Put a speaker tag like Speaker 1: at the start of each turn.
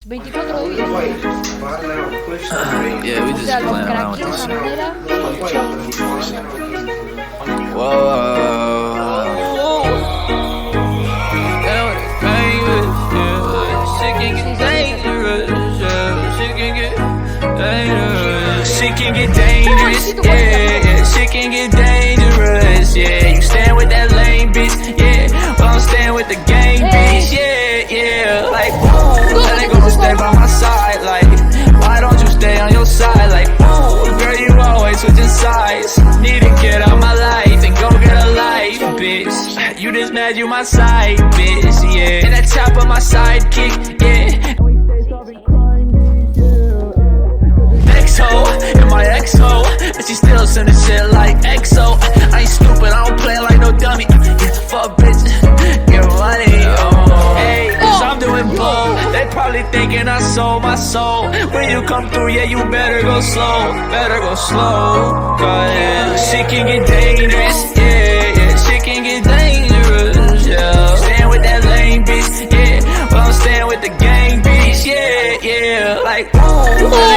Speaker 1: 24 de vida.
Speaker 2: Yeah, we
Speaker 1: O
Speaker 2: just
Speaker 1: sea, los
Speaker 2: playing around with
Speaker 1: craqueos
Speaker 2: this
Speaker 1: de una
Speaker 2: shit.
Speaker 1: manera.
Speaker 2: Whoa. Shit can get dangerous, yeah. Shit can get dangerous, yeah. You stand with that lame bitch, yeah. Well, I'm staying with the gang bitch, yeah, yeah. Like, ooh, that ain't gonna stay by my side. Like, why don't you stay on your side? Like, ooh, girl, you always switching sides. Need to get out my life and go get a life, bitch. You just mad, you my side, bitch, yeah. And that top of my sidekick, yeah. And my ex-ho, and she still sending shit like EXO. I ain't stupid, I don't play like no dummy. Yeah, fuck bitch, get money, oh. Hey, cause I'm doing blow. They probably thinking I sold my soul. When you come through, yeah, you better go slow. Better go slow, cause yeah, shit can get dangerous, yeah, yeah. Shit can get dangerous, yeah. Staying with that lame bitch, yeah. Well, I'm staying with the gang bitch, yeah, yeah. Like, ooh.